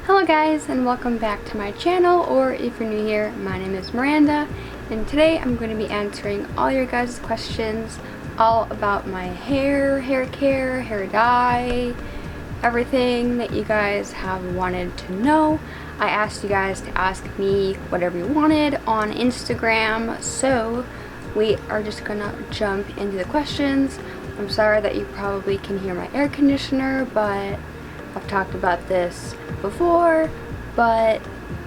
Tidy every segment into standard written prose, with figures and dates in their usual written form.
Hello guys, and welcome back to my channel, or if you're new here, my name is Miranda, and today I'm going to be answering all your guys' questions all about my hair, hair care, hair dye, everything that you guys have wanted to know. I asked you guys to ask me whatever you wanted on Instagram, so we are just gonna jump into the questions. I'm sorry that you probably can hear my air conditioner, but I've talked about this before, but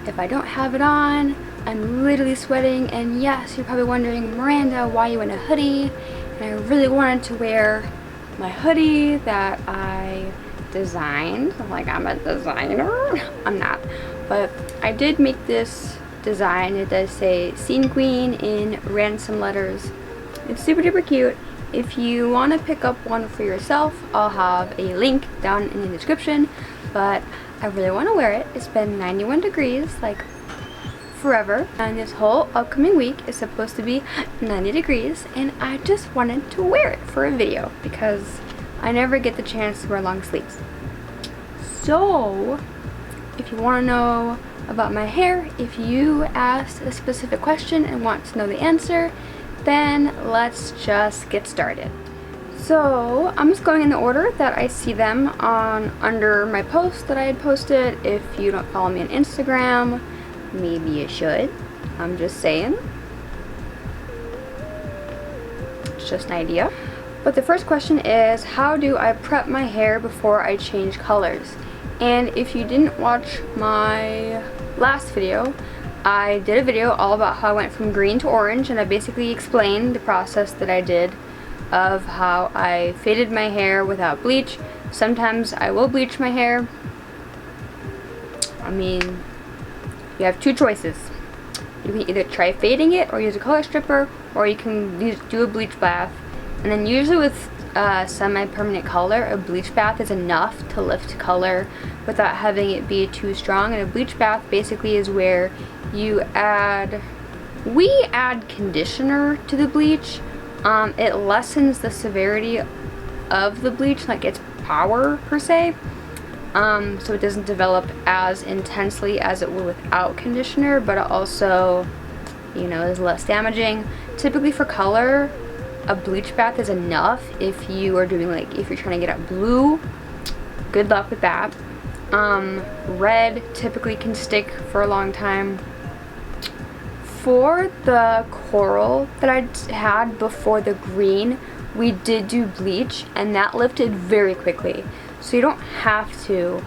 if I don't have it on, I'm literally sweating. And yes, you're probably wondering, Miranda, why are you in a hoodie? And I really wanted to wear my hoodie that I designed. Like, I'm a designer. I'm not, but I did make this design. It does say Scene Queen in ransom letters. It's super duper cute. If you want to pick up one for yourself, I'll have a link down in the description, but I really want to wear it. It's been 91 degrees, like forever, and this whole upcoming week is supposed to be 90 degrees, and I just wanted to wear it for a video because I never get the chance to wear long sleeves. So, if you want to know about my hair, if you asked a specific question and want to know the answer, then let's just get started. So I'm just going in the order that I see them on under my post that I had posted. If you don't follow me on Instagram, maybe you should. I'm just saying. It's just an idea. But the first question is, how do I prep my hair before I change colors? And if you didn't watch my last video, I did a video all about how I went from green to orange, and I basically explained the process that I did of how I faded my hair without bleach. Sometimes I will bleach my hair. I mean, you have two choices. You can either try fading it or use a color stripper, or you can do a bleach bath. And then usually with semi-permanent color, a bleach bath is enough to lift color without having it be too strong. And a bleach bath basically is where we add conditioner to the bleach. It lessens the severity of the bleach, like its power per se, so it doesn't develop as intensely as it would without conditioner, but it also, is less damaging. Typically for color, a bleach bath is enough. If you are doing, if you're trying to get out blue, good luck with that. Red typically can stick for a long time. For the coral that I had before the green, we did do bleach, and that lifted very quickly. So you don't have to,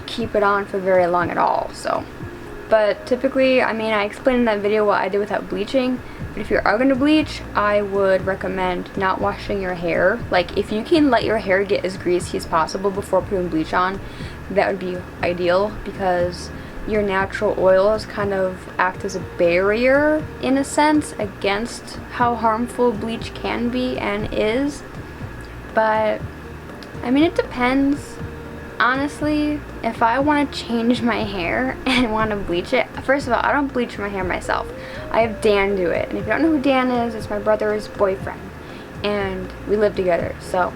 keep it on for very long at all. So, but typically, I explained in that video what I did without bleaching. But if you are going to bleach, I would recommend not washing your hair. Like, if you can let your hair get as greasy as possible before putting bleach on, that would be ideal, because your natural oils kind of act as a barrier, in a sense, against how harmful bleach can be and is. But, it depends. Honestly, if I want to change my hair and want to bleach it, first of all, I don't bleach my hair myself. I have Dan do it. And if you don't know who Dan is, it's my brother's boyfriend. And we live together, so,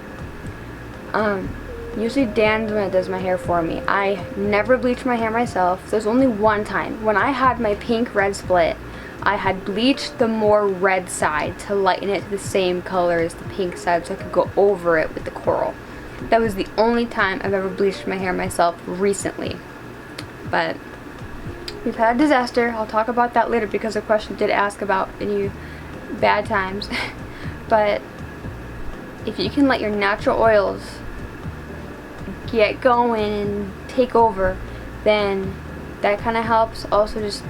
usually Dan's the one that does my hair for me. I never bleach my hair myself. There's only one time. When I had my pink-red split, I had bleached the more red side to lighten it to the same color as the pink side so I could go over it with the coral. That was the only time I've ever bleached my hair myself recently. But we've had a disaster. I'll talk about that later because the question did ask about any bad times. But if you can let your natural oils get going and take over, then that kind of helps. Also, just,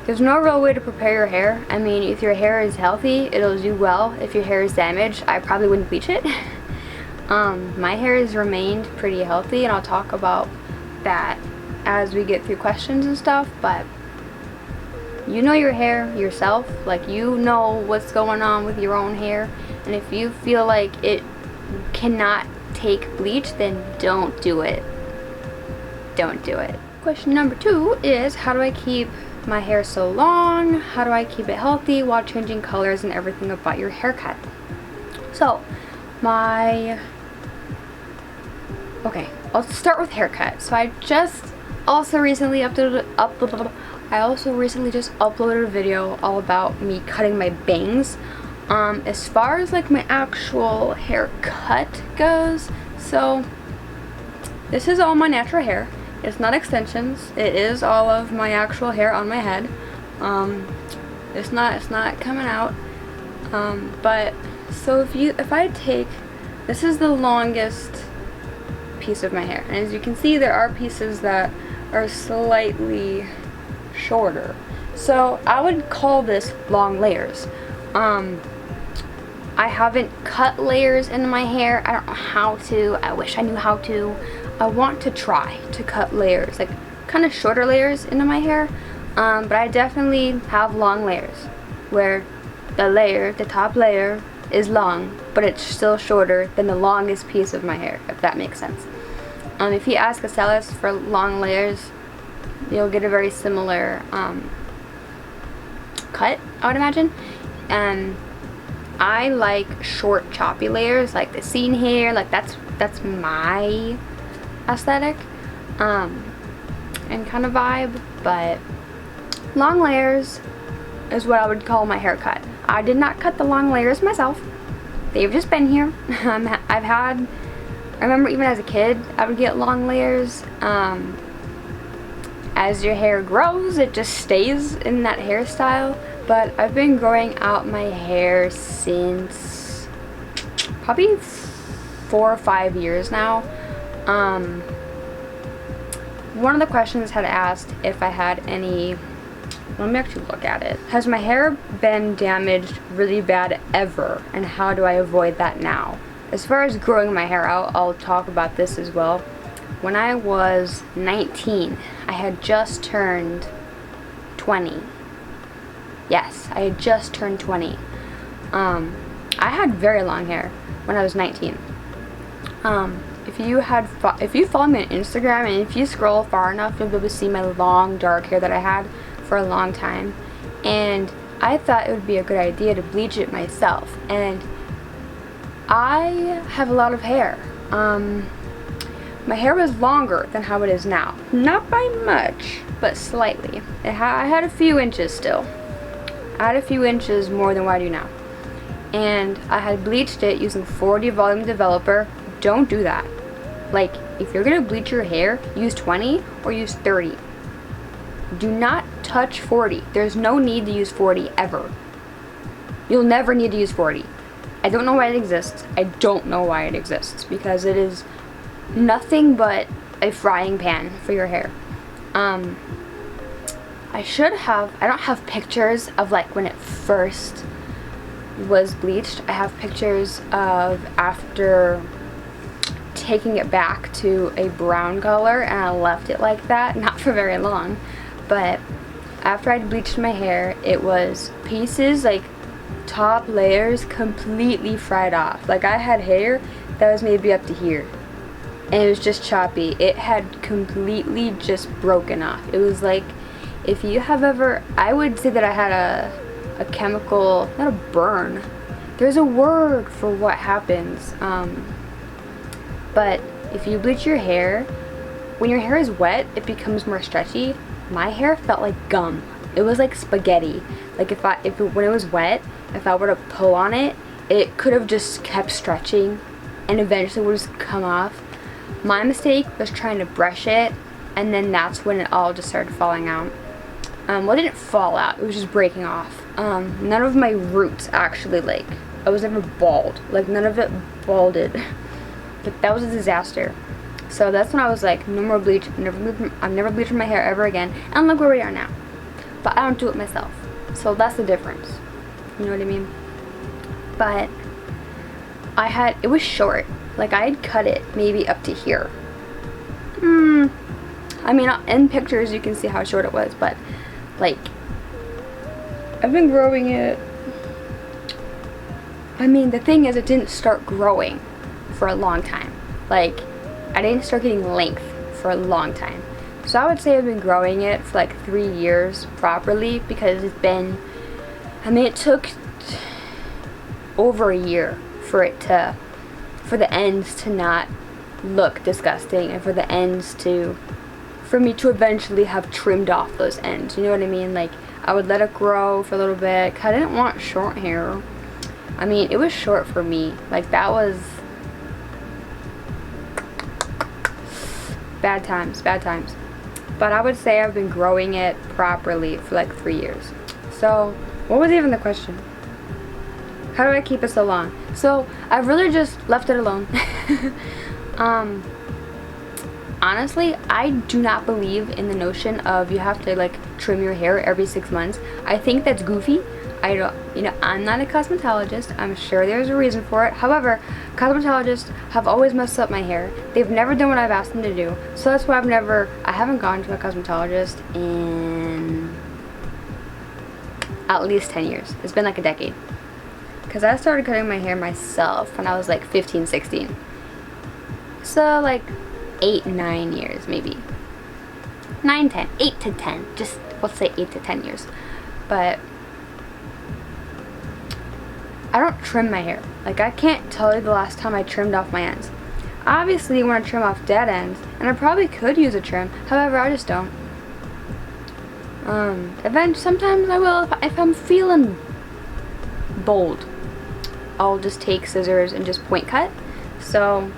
there's no real way to prepare your hair. If your hair is healthy, it'll do well. If your hair is damaged, I probably wouldn't bleach it. My hair has remained pretty healthy, and I'll talk about that as we get through questions and stuff. But you know your hair yourself, you know what's going on with your own hair, and if you feel like it cannot take bleach, then don't do it. Don't do it. Question number 2 is, how do I keep my hair so long? How do I keep it healthy while changing colors and everything about your haircut? So, my Okay, I'll start with haircut. So I just also recently I also recently just uploaded a video all about me cutting my bangs. As far as like my actual haircut goes, so this is all my natural hair. It's not extensions. It is all of my actual hair on my head. It's not coming out. But so if I take, this is the longest piece of my hair, and as you can see, there are pieces that are slightly shorter. So I would call this long layers. I haven't cut layers into my hair. I don't know how to. I wish I knew how to. I want to try to cut layers, like kind of shorter layers into my hair. But I definitely have long layers where the top layer is long, but it's still shorter than the longest piece of my hair, if that makes sense. If you ask a stylist for long layers, you'll get a very similar cut, I would imagine. I like short choppy layers, like the scene here, like that's my aesthetic and kind of vibe. But long layers is what I would call my haircut. I did not cut the long layers myself. They've just been here. I remember even as a kid, I would get long layers. As your hair grows, it just stays in that hairstyle. But I've been growing out my hair since probably 4 or 5 years now. One of the questions had asked if I had any, let me actually look at it. Has my hair been damaged really bad ever, and how do I avoid that now? As far as growing my hair out, I'll talk about this as well. When I was 19, I had just turned 20. Yes, I had just turned 20. I had very long hair when I was 19. If you follow me on Instagram and if you scroll far enough, you'll be able to see my long dark hair that I had for a long time. And I thought it would be a good idea to bleach it myself. And I have a lot of hair. My hair was longer than how it is now. Not by much, but slightly. I had a few inches still. I had a few inches more than what I do now. And I had bleached it using 40 volume developer. Don't do that. Like, if you're gonna bleach your hair, use 20 or use 30. Do not touch 40. There's no need to use 40 ever. You'll never need to use 40. I don't know why it exists. I don't know why it exists, because it is nothing but a frying pan for your hair. I don't have pictures of like when it first was bleached. I have pictures of after taking it back to a brown color, and I left it like that, not for very long. But after I'd bleached my hair, it was pieces, like top layers, completely fried off. Like, I had hair that was maybe up to here, and it was just choppy. It had completely just broken off. It was like, if you have ever, I would say that I had a chemical, not a burn. There's a word for what happens. But if you bleach your hair, when your hair is wet, it becomes more stretchy. My hair felt like gum. It was like spaghetti. Like when it was wet, if I were to pull on it, it could have just kept stretching and eventually would just come off. My mistake was trying to brush it, and then that's when it all just started falling out. Well, it didn't fall out, it was just breaking off. None of my roots actually, like, I was never bald. Like, none of it balded. But that was a disaster. So that's when I was like, no more bleach. I'm never bleaching my hair ever again. And look where we are now. But I don't do it myself. So that's the difference. You know what I mean? But it was short. Like, I had cut it maybe up to here. I mean, in pictures you can see how short it was, but like, I've been growing it. I mean, the thing is, it didn't start growing for a long time. Like, I didn't start getting length for a long time. So I would say I've been growing it for like 3 years properly, because it's been, I mean, it took over a year for the ends to not look disgusting and for me to eventually have trimmed off those ends. You know what I mean? Like, I would let it grow for a little bit, 'cause I didn't want short hair. I mean, it was short for me. Like, that was bad times. But I would say I've been growing it properly for like 3 years. So, what was even the question? How do I keep it so long? So, I've really just left it alone. Honestly, I do not believe in the notion of you have to like trim your hair every 6 months. I think that's goofy. I'm not a cosmetologist. I'm sure there's a reason for it. However, cosmetologists have always messed up my hair. They've never done what I've asked them to do. So that's why I haven't gone to a cosmetologist in at least 10 years. It's been like a decade. Because I started cutting my hair myself when I was like 15, 16. So like 8, 9 years maybe. 9, 10, 8 to 10. Just let's say 8 to 10 years. But I don't trim my hair. Like, I can't tell you the last time I trimmed off my ends. Obviously, you want to trim off dead ends, and I probably could use a trim. However, I just don't. Sometimes I will if I'm feeling bold. I'll just take scissors and just point cut. So,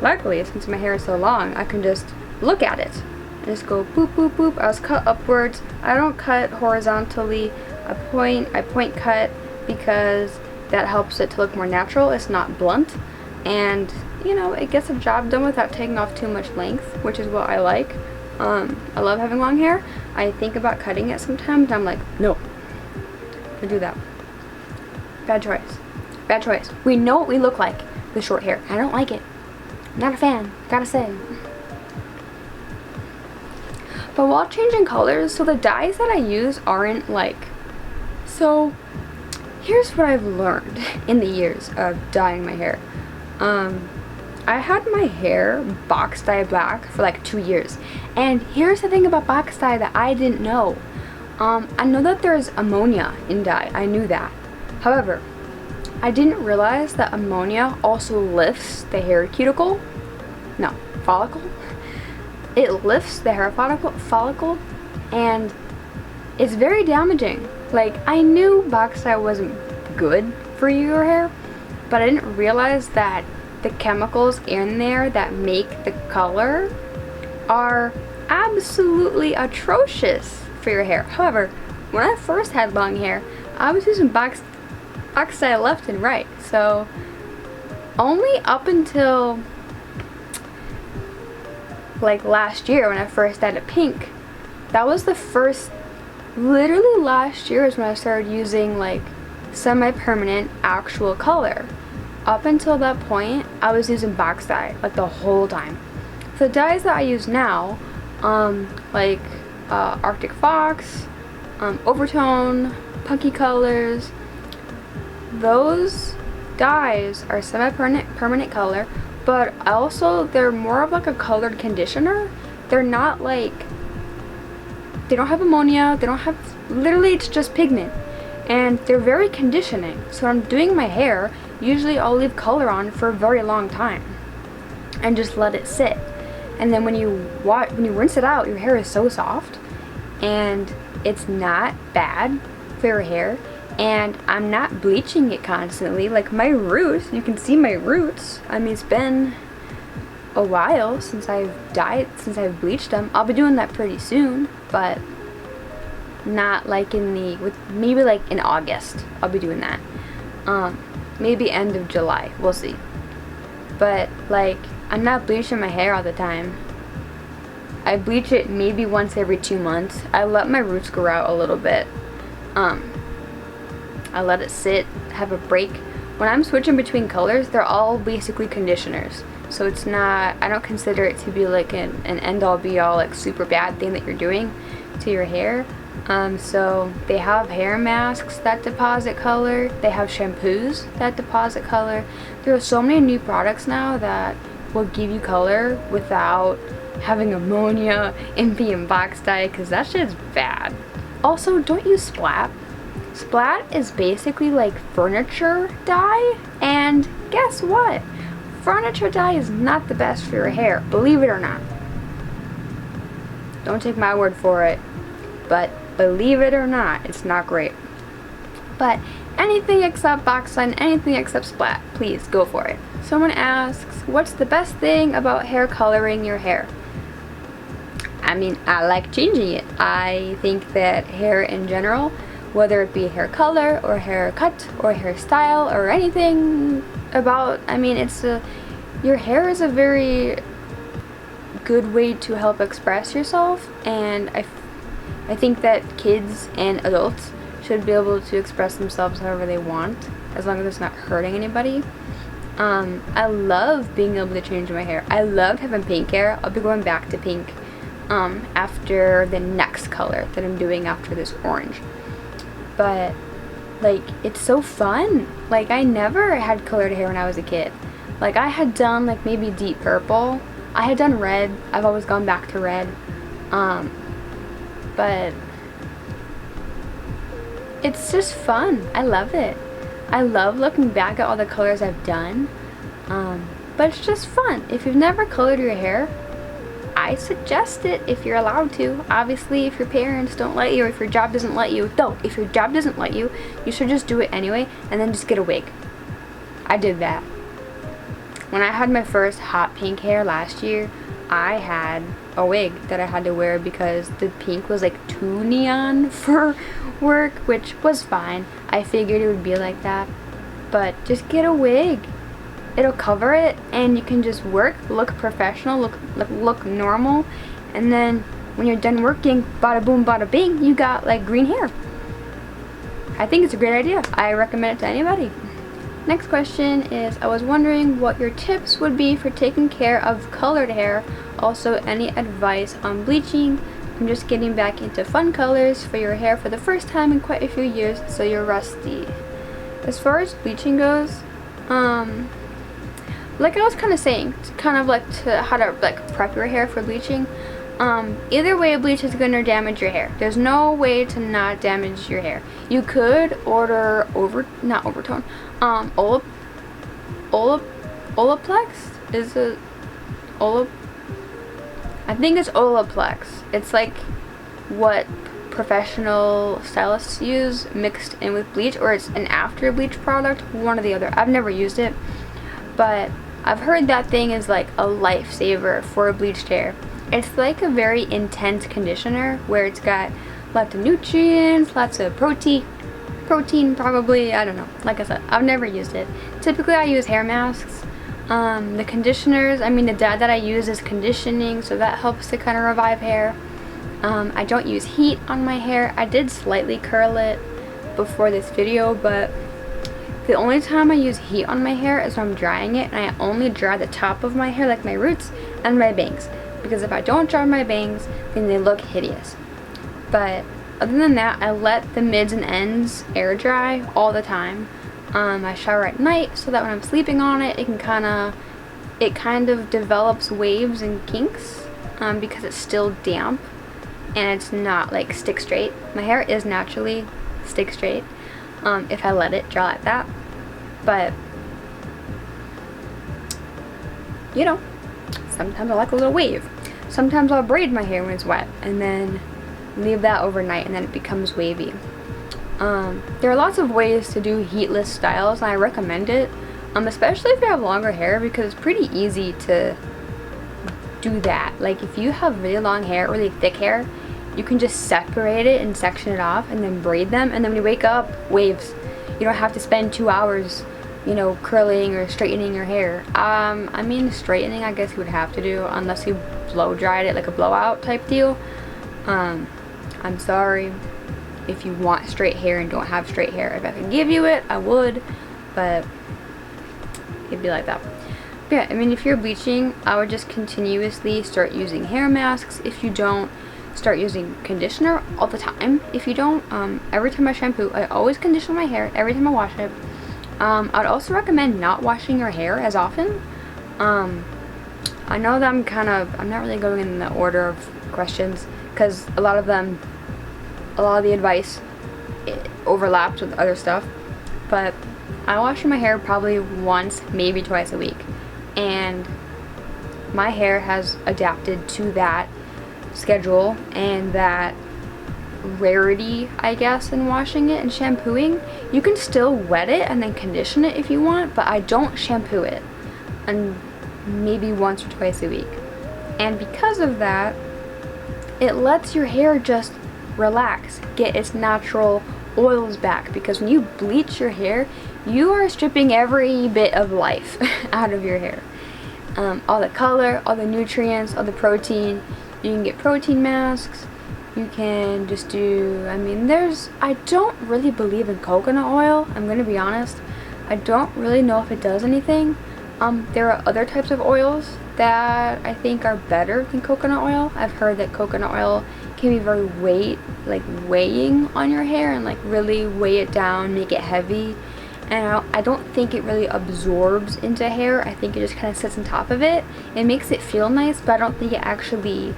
luckily, since my hair is so long, I can just look at it and just go boop, boop, boop. I was cut upwards. I don't cut horizontally. I point cut because that helps it to look more natural. It's not blunt, and you know, it gets the job done without taking off too much length, which is what I like. I love having long hair. I think about cutting it sometimes, and I'm like, no, don't do that. Bad choice. We know what we look like with short hair. I don't like it. I'm not a fan, gotta say. But while changing colors, so the dyes that I use aren't like, so here's what I've learned in the years of dyeing my hair. I had my hair box dye black for like 2 years. And here's the thing about box dye that I didn't know. I know that there's ammonia in dye. I knew that. However, I didn't realize that ammonia also lifts the hair follicle. It lifts the hair follicle, and it's very damaging. Like, I knew box dye wasn't good for your hair, but I didn't realize that the chemicals in there that make the color are absolutely atrocious for your hair. However, when I first had long hair, I was using box dye left and right. So only up until like last year when I first dyed it pink, that was the first, literally last year is when I started using like semi-permanent actual color. Up until that point, I was using box dye like the whole time. The dyes that I use now, like Arctic Fox, Overtone, Punky Colors, those dyes are semi-permanent color, but also they're more of like a colored conditioner. They're not like, they don't have ammonia, they don't have, literally it's just pigment, and they're very conditioning. So when I'm doing my hair, usually I'll leave color on for a very long time and just let it sit. And then when you rinse it out, your hair is so soft, and it's not bad for your hair. And I'm not bleaching it constantly. Like my roots, you can see my roots. I mean, it's been a while since I've bleached them. I'll be doing that pretty soon, but not like maybe like in August. I'll be doing that. Maybe end of July, we'll see. But like, I'm not bleaching my hair all the time. I bleach it maybe once every 2 months. I let my roots grow out a little bit. I let it sit, have a break. When I'm switching between colors, they're all basically conditioners. So it's not, I don't consider it to be like an end-all be-all like super bad thing that you're doing to your hair. So they have hair masks that deposit color. They have shampoos that deposit color. There are so many new products now that will give you color without having ammonia and being box dye, because that shit's bad. Also, don't use Splat. Splat is basically like furniture dye, and guess what? furniture dye is not the best for your hair, believe it or not. Don't take my word for it, but believe it or not, it's not great. But anything except Boxline, anything except Splat, please go for it. Someone asks, what's the best thing about hair coloring your hair? I mean, I like changing it. I think that hair in general, whether it be hair color or haircut or hairstyle or anything about, I mean, your hair is a very good way to help express yourself, and I think that kids and adults should be able to express themselves however they want, as long as it's not hurting anybody. I love being able to change my hair. I loved having pink hair. I'll be going back to pink after the next color that I'm doing after this orange. But like, it's so fun. Like, I never had colored hair when I was a kid. Like, I had done like maybe deep purple. I had done red. I've always gone back to red. But it's just fun. I love it. I love looking back at all the colors I've done. But it's just fun. If you've never colored your hair, I suggest it if you're allowed to. Obviously, if your parents don't let you, or if your job doesn't let you. Though, if your job doesn't let you, you should just do it anyway and then just get a wig. I did that. When I had my first hot pink hair last year, I had a wig that I had to wear because the pink was like too neon for work, which was fine. I figured it would be like that. But just get a wig. It'll cover it and you can just work, look professional, look normal, and then when you're done working, bada boom bada bing, you got like green hair. I think it's a great idea. I recommend it to anybody. Next question is, I was wondering what your tips would be for taking care of colored hair. Also, any advice on bleaching? I'm just getting back into fun colors for your hair for the first time in quite a few years, so you're rusty. As far as bleaching goes, like I was kind of saying, kind of like how to like prep your hair for bleaching. Either way, bleach is going to damage your hair. There's no way to not damage your hair. You could order Olaplex is a I think it's Olaplex. It's like what professional stylists use mixed in with bleach, or it's an after bleach product, one or the other. I've never used it, but I've heard that thing is like a lifesaver for bleached hair. It's like a very intense conditioner where it's got lots of nutrients, lots of protein probably, I don't know. Like I said, I've never used it. Typically I use hair masks. The conditioners, I mean the dye that I use is conditioning, so that helps to kind of revive hair. I don't use heat on my hair. I did slightly curl it before this video, but the only time I use heat on my hair is when I'm drying it, and I only dry the top of my hair, like my roots and my bangs, because if I don't dry my bangs, then they look hideous. But other than that, I let the mids and ends air dry all the time. I shower at night so that when I'm sleeping on it, it kind of develops waves and kinks, because it's still damp and it's not like stick straight. My hair is naturally stick straight if I let it dry like that. But you know, sometimes I like a little wave. Sometimes I'll braid my hair when it's wet and then leave that overnight, and then it becomes wavy. There are lots of ways to do heatless styles, and I recommend it, especially if you have longer hair, because it's pretty easy to do that. Like if you have really long hair, really thick hair, you can just separate it and section it off and then braid them, and then when you wake up, waves. You don't have to spend 2 hours, you know, curling or straightening your hair. I mean, straightening I guess you would have to do unless you blow dried it, like a blowout type deal. I'm sorry if you want straight hair and don't have straight hair. If I could give you it, I would, but it'd be like that. But yeah, I mean, if you're bleaching, I would just continuously start using hair masks. If you don't, start using conditioner all the time. If you don't, every time I shampoo, I always condition my hair every time I wash it. I'd also recommend not washing your hair as often. I know that I'm not really going in the order of questions, because a lot of the advice, it overlaps with other stuff, but I wash my hair probably once, maybe twice a week. and my hair has adapted to that schedule and that rarity, I guess, in washing it and shampooing. You can still wet it and then condition it if you want, but I don't shampoo it, and maybe once or twice a week. And because of that, it lets your hair just relax, get its natural oils back, because when you bleach your hair, you are stripping every bit of life out of your hair. All the color, all the nutrients, all the protein. You can get protein masks. You can just do, I don't really believe in coconut oil, I'm gonna be honest. I don't really know if it does anything. There are other types of oils that I think are better than coconut oil. I've heard that coconut oil can be very weighing on your hair and like really weigh it down, make it heavy. And I don't think it really absorbs into hair. I think it just kind of sits on top of it. It makes it feel nice, but I don't think it actually,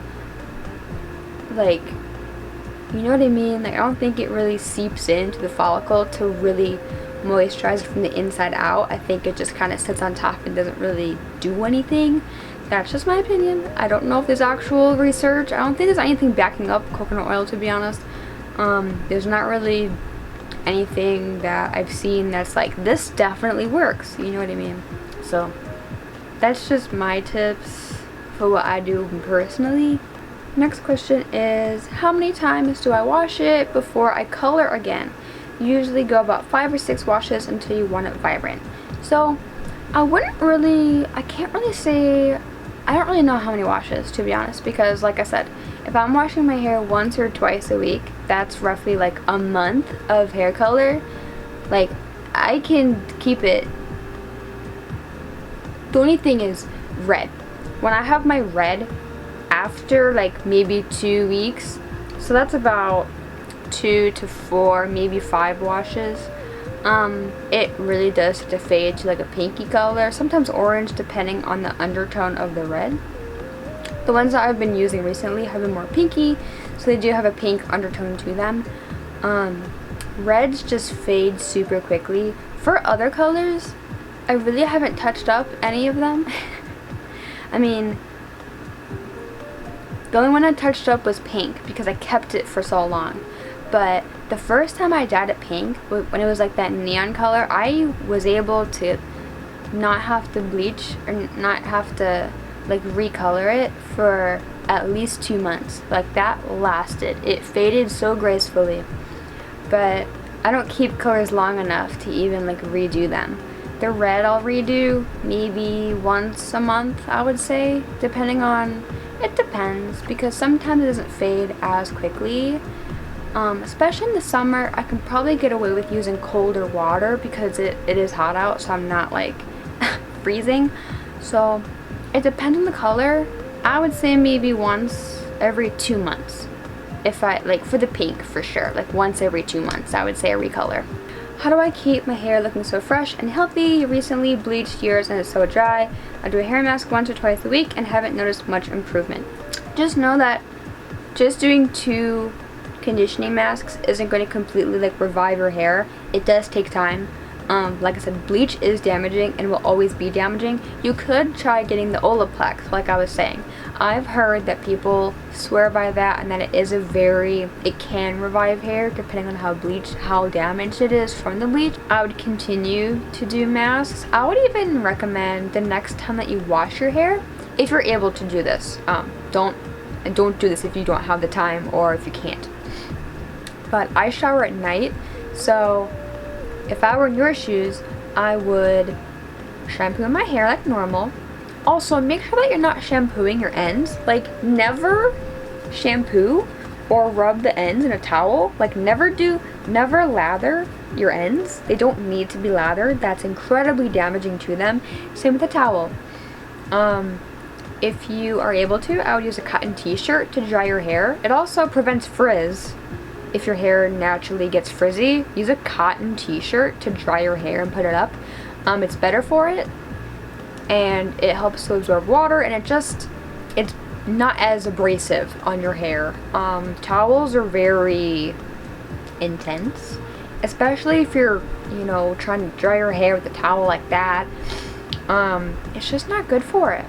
like, you know what I mean? Like, I don't think it really seeps into the follicle to really moisturize it from the inside out. I think it just kind of sits on top and doesn't really do anything. That's just my opinion. I don't know if there's actual research. I don't think there's anything backing up coconut oil, to be honest. There's not really anything that I've seen that's like, this definitely works, you know what I mean? So that's just my tips for what I do personally. Next question is, how many times do I wash it before I color again? Usually go about 5 or 6 washes until you want it vibrant. So I can't really say, I don't really know how many washes, to be honest, because like I said, if I'm washing my hair once or twice a week, that's roughly like a month of hair color. Like, I can keep it. The only thing is red. When I have my red after like maybe 2 weeks, so that's about 2 to 4, maybe 5 washes, it really does start to fade to like a pinky color, sometimes orange, depending on the undertone of the red. The ones that I've been using recently have been more pinky, so they do have a pink undertone to them. Reds just fade super quickly. For other colors, I really haven't touched up any of them. I mean, the only one I touched up was pink because I kept it for so long. But the first time I dyed it pink, when it was like that neon color, I was able to not have to bleach or not have to like recolor it for at least 2 months. Like, that lasted. It faded so gracefully. But I don't keep colors long enough to even like redo them. The red I'll redo maybe once a month, I would say, depending on, it depends, because sometimes it doesn't fade as quickly. Especially in the summer, I can probably get away with using colder water because it is hot out, so I'm not like freezing. So it depends on the color. I would say maybe once every 2 months. If I, like, for the pink, for sure. Like, once every 2 months, I would say a recolor. How do I keep my hair looking so fresh and healthy? Recently bleached yours and it's so dry. I do a hair mask once or twice a week and haven't noticed much improvement. Just know that just doing 2 conditioning masks isn't going to completely like revive your hair. It does take time. Like I said, bleach is damaging and will always be damaging. You could try getting the Olaplex, like I was saying. I've heard that people swear by that and that it can revive hair depending on how damaged it is from the bleach. I would continue to do masks. I would even recommend the next time that you wash your hair, if you're able to do this, don't do this if you don't have the time or if you can't. But I shower at night, so if I were in your shoes, I would shampoo my hair like normal. Also, make sure that you're not shampooing your ends. Like, never shampoo or rub the ends in a towel. Like, never lather your ends. They don't need to be lathered. That's incredibly damaging to them. Same with the towel. If you are able to, I would use a cotton t-shirt to dry your hair. It also prevents frizz. If your hair naturally gets frizzy, use a cotton t-shirt to dry your hair and put it up. It's better for it, and it helps to absorb water, and it's not as abrasive on your hair. Towels are very intense, especially if you're, trying to dry your hair with a towel like that. It's just not good for it.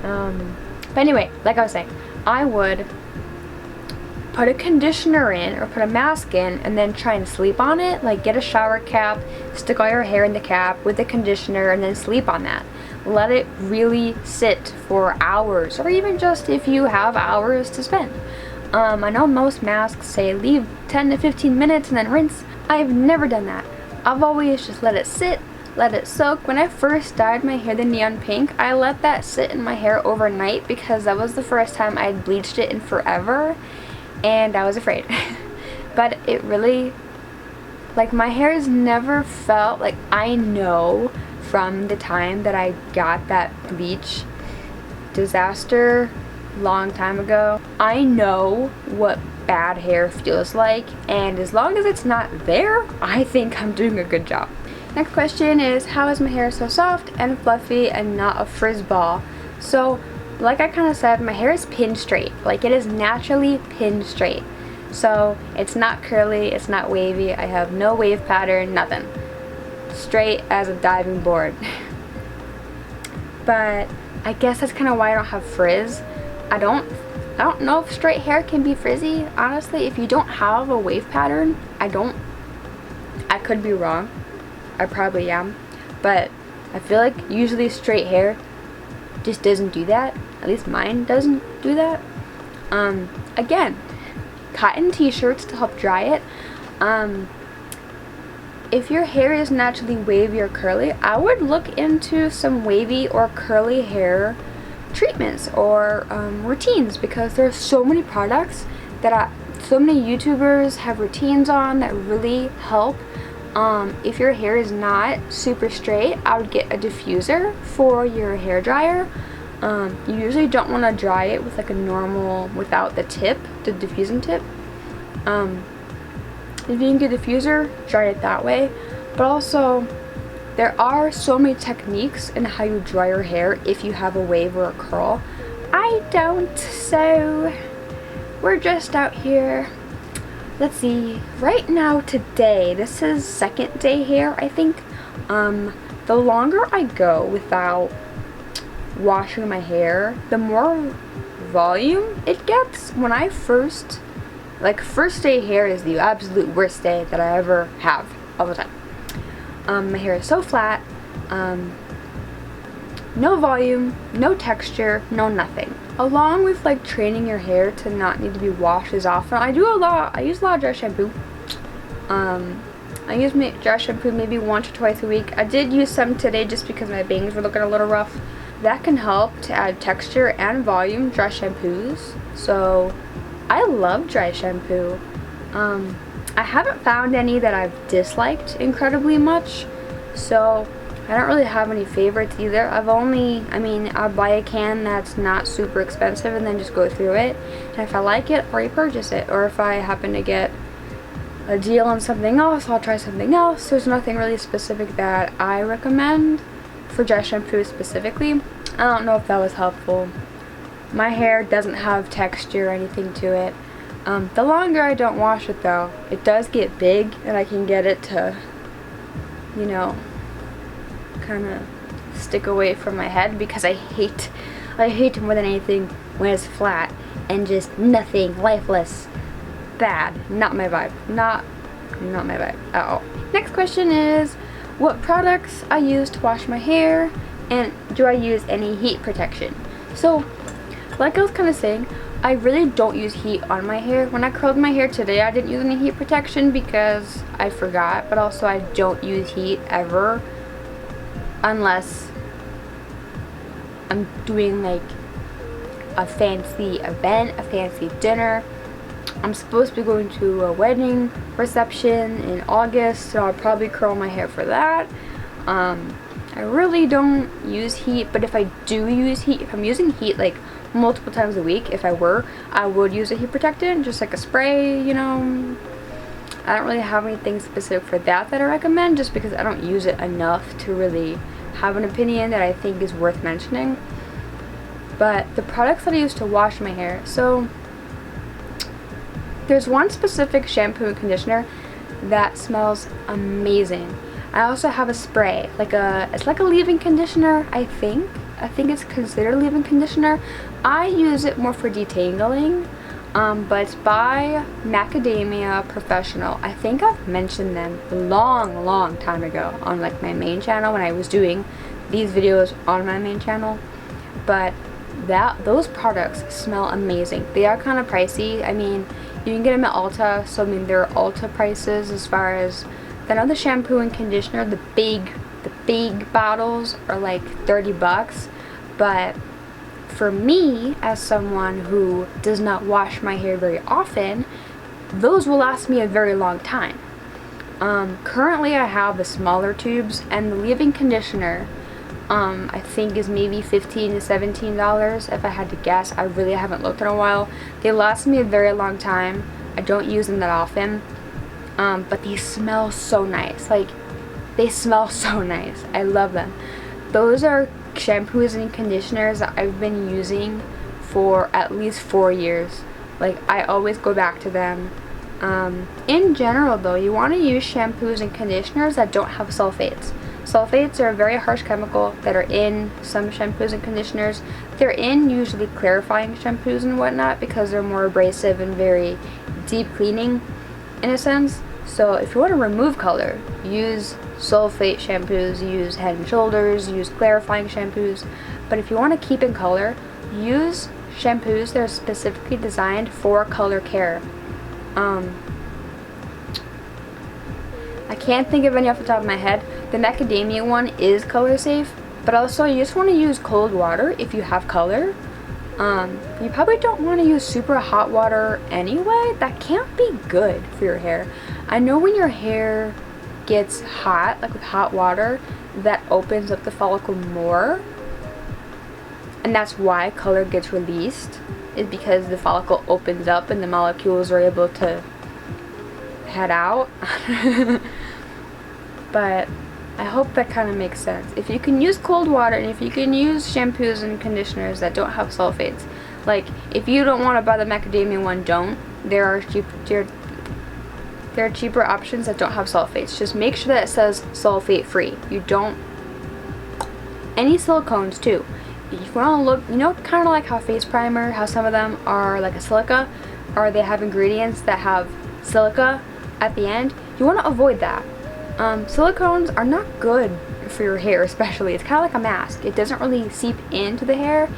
But anyway, like I was saying, I would put a conditioner in or put a mask in and then try and sleep on it. Like, get a shower cap, stick all your hair in the cap with the conditioner, and then sleep on that. Let it really sit for hours, or even just if you have hours to spend. I know most masks say leave 10 to 15 minutes and then rinse. I've never done that. I've always just let it sit, let it soak. When I first dyed my hair the neon pink, I let that sit in my hair overnight because that was the first time I had bleached it in forever, and I was afraid. But it really, like, my hair has never felt like, I know from the time that I got that bleach disaster long time ago, I know what bad hair feels like, and as long as it's not there, I think I'm doing a good job. Next question is, how is my hair so soft and fluffy and not a frizz ball? So, like I kind of said, my hair is pin straight. Like, it is naturally pin straight. So, it's not curly, it's not wavy, I have no wave pattern, nothing. Straight as a diving board. But I guess that's kind of why I don't have frizz. I don't know if straight hair can be frizzy. Honestly, if you don't have a wave pattern, I could be wrong. I probably am. But I feel like usually straight hair just doesn't do that. At least mine doesn't do that. Again, cotton t-shirts to help dry it. If your hair is naturally wavy or curly, I would look into some wavy or curly hair treatments or routines, because there are so many products that so many YouTubers have routines on that really help. If your hair is not super straight, I would get a diffuser for your hair dryer. You usually don't want to dry it with like a normal, without the tip, the diffusing tip. If you can get a diffuser, dry it that way. But also, there are so many techniques in how you dry your hair if you have a wave or a curl. I don't, so we're just out here. Let's see, right now today, this is second day hair, I think. The longer I go without washing my hair, the more volume it gets. When I first day hair is the absolute worst day that I ever have all the time. My hair is so flat, no volume, no texture, no nothing. Along with like training your hair to not need to be washed as often. I use a lot of dry shampoo. I use dry shampoo maybe once or twice a week. I did use some today just because my bangs were looking a little rough. That can help to add texture and volume, dry shampoos. So I love dry shampoo. I haven't found any that I've disliked incredibly much, so I don't really have any favorites either. I'll buy a can that's not super expensive and then just go through it, and if I like it, I'll repurchase it, or if I happen to get a deal on something else, I'll try something else. There's nothing really specific that I recommend for dry shampoo specifically. I don't know if that was helpful. My hair doesn't have texture or anything to it. The longer I don't wash it though, it does get big, and I can get it to, you know, kind of stick away from my head, because I hate more than anything when it's flat and just nothing, lifeless, bad. Not my vibe. Not my vibe at all. Next question is, what products I use to wash my hair, and do I use any heat protection? So, like I was kind of saying, I really don't use heat on my hair. When I curled my hair today, I didn't use any heat protection because I forgot, but also I don't use heat ever unless I'm doing like a fancy event, a fancy dinner. I'm supposed to be going to a wedding reception in August, so I'll probably curl my hair for that. I really don't use heat, but if I do use heat, if I'm using heat like multiple times a week, I would use a heat protectant, just like a spray, you know. I don't really have anything specific for that I recommend, just because I don't use it enough to really have an opinion that I think is worth mentioning. But the products that I use to wash my hair, so there's one specific shampoo and conditioner that smells amazing. I also have a spray, it's like a leave-in conditioner, I think it's considered a leave-in conditioner. I use it more for detangling, but it's by Macadamia Professional. I think I've mentioned them a long time ago on like my main channel when I was doing these videos on my main channel. But those products smell amazing. They are kind of pricey. I mean, you can get them at Ulta, so I mean they're Ulta prices as far as. I know the shampoo and conditioner, the big bottles are like 30 bucks, but for me, as someone who does not wash my hair very often, those will last me a very long time. Currently I have the smaller tubes, and the leave-in conditioner I think is maybe $15 to $17 if I had to guess. I really haven't looked in a while. They last me a very long time. I don't use them that often. But these smell so nice. Like, they smell so nice. I love them. Those are shampoos and conditioners that I've been using for at least 4 years. Like, I always go back to them. In general though, you want to use shampoos and conditioners that don't have sulfates. Sulfates are a very harsh chemical that are in some shampoos and conditioners. They're in usually clarifying shampoos and whatnot because they're more abrasive and very deep cleaning in a sense. So if you want to remove color, use sulfate shampoos, use Head and Shoulders, use clarifying shampoos. But if you want to keep in color, use shampoos that are specifically designed for color care. I can't think of any off the top of my head. The macadamia one is color safe, but also you just want to use cold water if you have color. You probably don't want to use super hot water anyway. That can't be good for your hair. I know when your hair gets hot, like with hot water, that opens up the follicle more, and that's why color gets released, is because the follicle opens up and the molecules are able to head out. But I hope that kind of makes sense. If you can use cold water, and if you can use shampoos and conditioners that don't have sulfates, like if you don't want to buy the macadamia one, don't. There are cheaper options that don't have sulfates. Just make sure that it says sulfate free. You don't. Any silicones too. If you want to look, you know, kind of like how face primer, how some of them are like a silica, or they have ingredients that have silica at the end. You want to avoid that. Silicones are not good for your hair, especially. It's kind of like a mask. It doesn't really seep into the hair.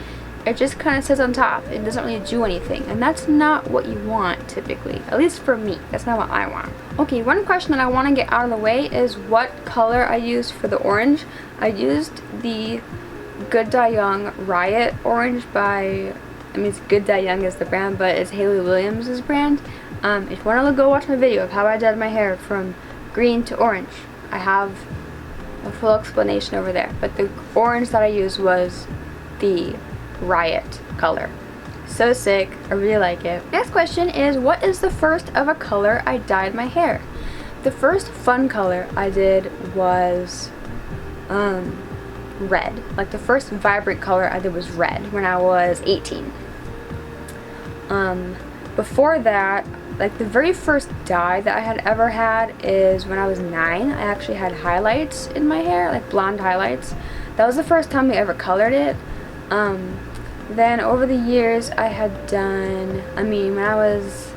It just kind of sits on top. It doesn't really do anything, and that's not what you want typically. At least for me, that's not what I want. Okay, one question that I want to get out of the way is what color I used for the orange. I used the Good Die Young Riot Orange by, I mean, it's Good Die Young is the brand, but it's Hayley Williams' brand. If you want to go watch my video of how I dyed my hair from green to orange, I have a full explanation over there. But the orange that I used was the Riot color. So sick. I really like it. Next question is, what is the first of a color I dyed my hair? The first fun color I did was red. Like the first vibrant color I did was red when I was 18. Before that, like the very first dye that I had ever had is when I was 9. I actually had highlights in my hair, like blonde highlights. That was the first time I ever colored it. Then over the years I had done, I mean, when I was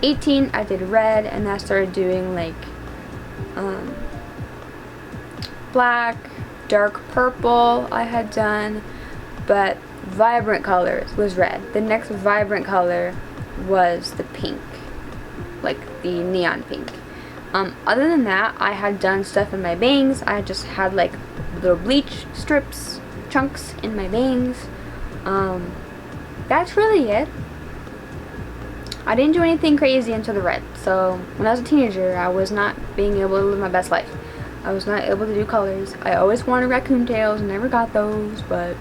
18 I did red, and I started doing like black, dark purple I had done, but vibrant colors was red. The next vibrant color was the pink, like the neon pink. Other than that, I had done stuff in my bangs. I just had like little bleach strips, chunks in my bangs. That's really it. I didn't do anything crazy into the red. So when I was a teenager, I was not being able to live my best life. I was not able to do colors. I always wanted raccoon tails, never got those, but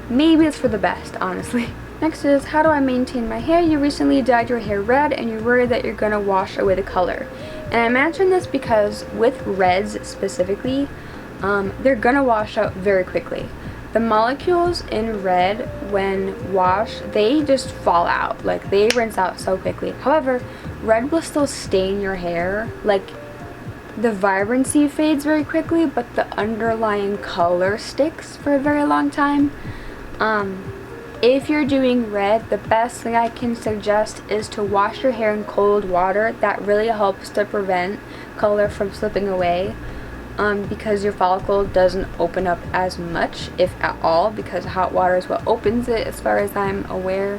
maybe it's for the best, honestly. Next is, how do I maintain my hair? You recently dyed your hair red and you're worried that you're gonna wash away the color. And I'm answering this because with reds specifically, they're gonna wash out very quickly. The molecules in red, when washed, they just fall out. Like, they rinse out so quickly. However, red will still stain your hair. Like, the vibrancy fades very quickly, but the underlying color sticks for a very long time. If you're doing red, the best thing I can suggest is to wash your hair in cold water. That really helps to prevent color from slipping away, because your follicle doesn't open up as much, if at all, because hot water is what opens it as far as I'm aware,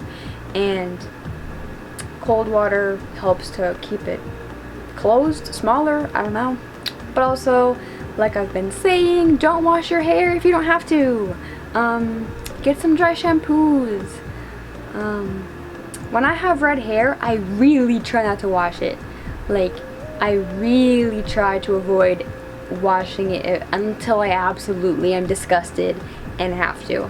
and cold water helps to keep it closed, smaller, I don't know. But also, like I've been saying, don't wash your hair if you don't have to. Get some dry shampoos. When I have red hair, I really try not to wash it. Like, I really try to avoid washing it until I absolutely am disgusted and have to.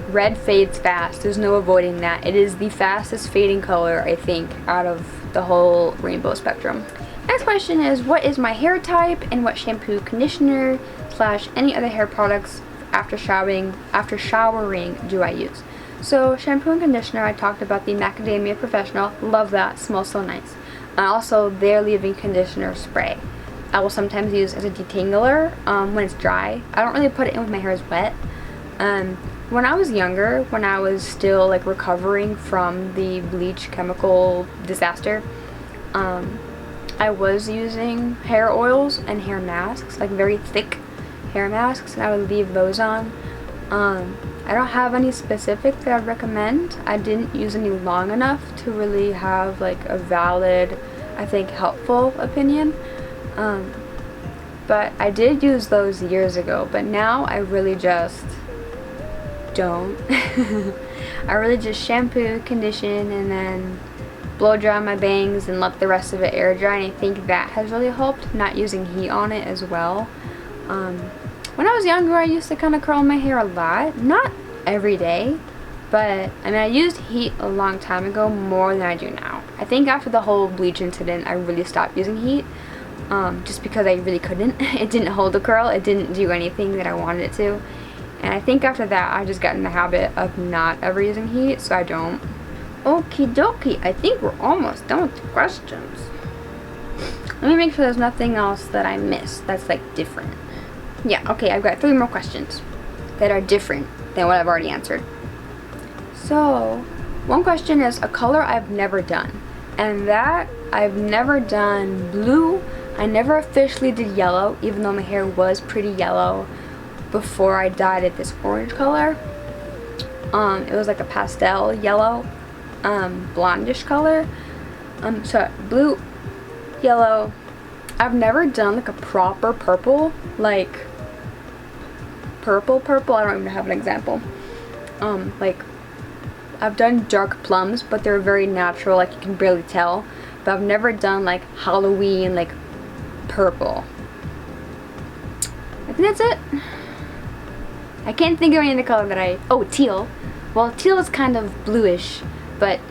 Red fades fast. There's no avoiding that. It is the fastest fading color, I think, out of the whole rainbow spectrum. Next question is, what is my hair type and what shampoo, conditioner, / any other hair products after showering do I use? So shampoo and conditioner, I talked about the Macadamia Professional. Love that. Smells so nice. And also their leave-in conditioner spray. I will sometimes use as a detangler when it's dry. I don't really put it in when my hair is wet. When I was younger, when I was still like recovering from the bleach chemical disaster, I was using hair oils and hair masks, like very thick hair masks, and I would leave those on. I don't have any specific that I'd recommend. I didn't use any long enough to really have like a valid, I think, helpful opinion. But I did use those years ago, but now I really just don't. I really just shampoo, condition, and then blow dry my bangs and let the rest of it air dry, and I think that has really helped, not using heat on it as well. When I was younger, I used to kind of curl my hair a lot, not every day, but I mean, I used heat a long time ago, more than I do now. I think after the whole bleach incident, I really stopped using heat, just because I really couldn't. It didn't hold the curl, it didn't do anything that I wanted it to, and I think after that, I just got in the habit of not ever using heat, so I don't. Okie dokie, I think we're almost done with the questions. Let me make sure there's nothing else that I missed that's like different. Yeah, okay, I've got 3 more questions that are different than what I've already answered. So, one question is a color I've never done. And that, I've never done blue. I never officially did yellow, even though my hair was pretty yellow before I dyed it this orange color. It was like a pastel yellow, blondish color. So blue, yellow. I've never done like a proper purple, like purple, I don't even have an example. Like, I've done dark plums, but they're very natural, like you can barely tell. But I've never done like Halloween, like purple. I think that's it. I can't think of any other color that oh, teal. Well, teal is kind of bluish, but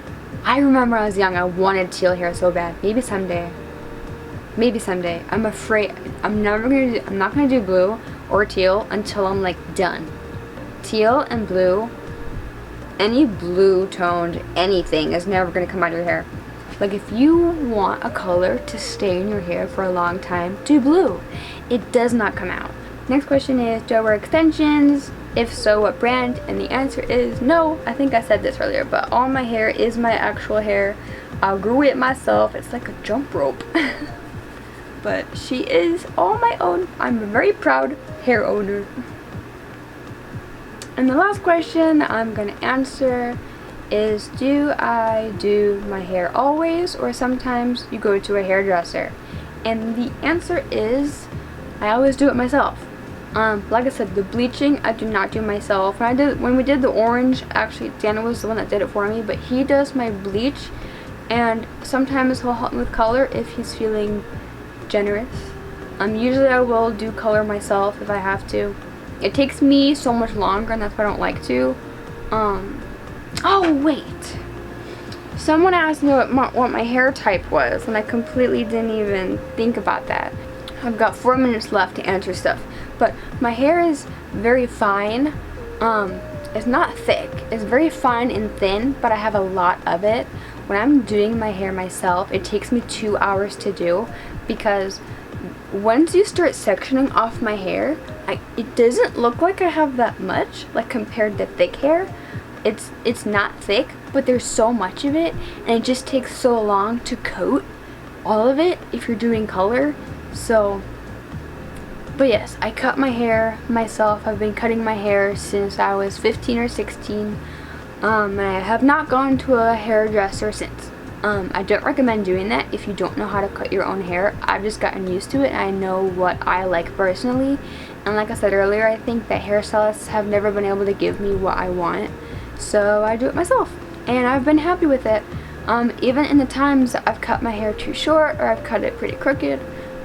I remember when I was young, I wanted teal hair so bad. Maybe someday. Maybe someday. I'm afraid I'm not gonna do blue or teal until I'm like done. Teal and blue, any blue toned anything is never gonna come out of your hair. Like, if you want a color to stay in your hair for a long time, do blue. It does not come out. Next question is, do I wear extensions? If so, what brand? And the answer is no. I think I said this earlier, but all my hair is my actual hair. I grew it myself. It's like a jump rope. But she is all my own. I'm a very proud hair owner. And the last question I'm gonna answer is, do I do my hair always, or sometimes you go to a hairdresser? And the answer is, I always do it myself. Like I said, the bleaching I do not do myself. When we did the orange, actually Dana was the one that did it for me, but he does my bleach, and sometimes he'll help me with color if he's feeling generous. Usually I will do color myself if I have to. It takes me so much longer, and that's why I don't like to. Oh wait, someone asked me what my hair type was, and I completely didn't even think about that. I've got 4 minutes left to answer stuff, but my hair is very fine. It's not thick, it's very fine and thin, but I have a lot of it. When I'm doing my hair myself, it takes me 2 hours to do, because once you start sectioning off my hair, it doesn't look like I have that much, like compared to thick hair. It's not thick, but there's so much of it, and it just takes so long to coat all of it if you're doing color. So, but yes, I cut my hair myself. I've been cutting my hair since I was 15 or 16. And I have not gone to a hairdresser since. I don't recommend doing that if you don't know how to cut your own hair. I've just gotten used to it, and I know what I like personally. And like I said earlier, I think that hairstylists have never been able to give me what I want. So I do it myself, and I've been happy with it. Even in the times I've cut my hair too short or I've cut it pretty crooked,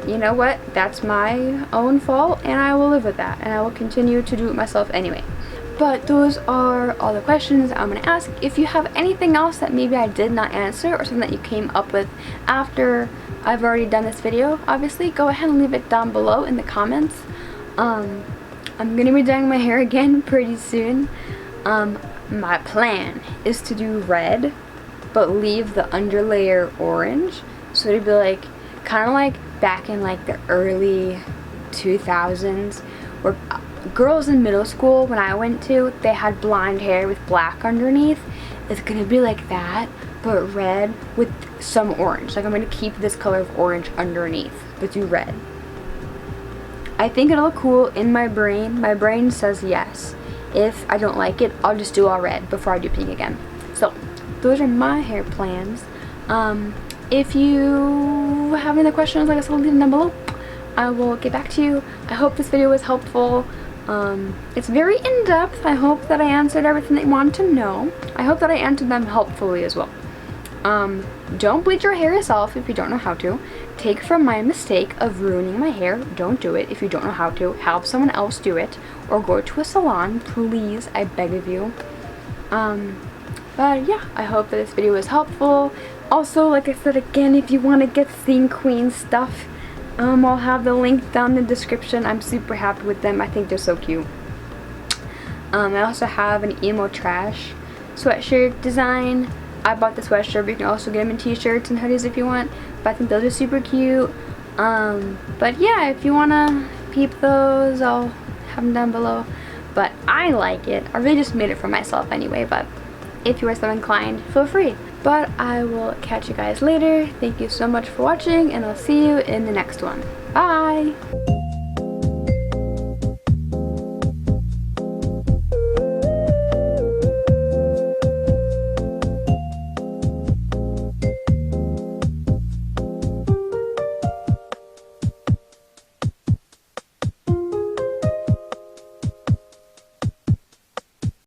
you know what? That's my own fault, and I will live with that, and I will continue to do it myself anyway. But those are all the questions I'm going to ask. If you have anything else that maybe I did not answer, or something that you came up with after I've already done this video, obviously, go ahead and leave it down below in the comments. I'm going to be dyeing my hair again pretty soon. My plan is to do red, but leave the underlayer orange. So it'd be like, kind of like back in like the early 2000s, where girls in middle school, when I went to, they had blonde hair with black underneath. It's gonna be like that, but red with some orange. Like, I'm gonna keep this color of orange underneath, but do red. I think it'll look cool in my brain. My brain says yes. If I don't like it, I'll just do all red before I do pink again. So those are my hair plans. If you have any questions, like I said, leave them down below. I will get back to you. I hope this video was helpful. It's very in-depth. I hope that I answered everything that you wanted to know. I hope that I answered them helpfully as well. Don't bleach your hair yourself if you don't know how to. Take from my mistake of ruining my hair. Don't do it if you don't know how to. Have someone else do it, or go to a salon, please. I beg of you. But yeah, I hope that this video was helpful. Also, like I said again, if you want to get Scene Queen stuff, I'll have the link down in the description. I'm super happy with them. I think they're so cute. I also have an emo trash sweatshirt design. I bought the sweatshirt, but you can also get them in t-shirts and hoodies if you want. But I think those are super cute. But yeah, if you want to peep those, I'll have them down below. But I like it. I really just made it for myself anyway, but if you are so inclined, feel free. But I will catch you guys later. Thank you so much for watching, and I'll see you in the next one. Bye!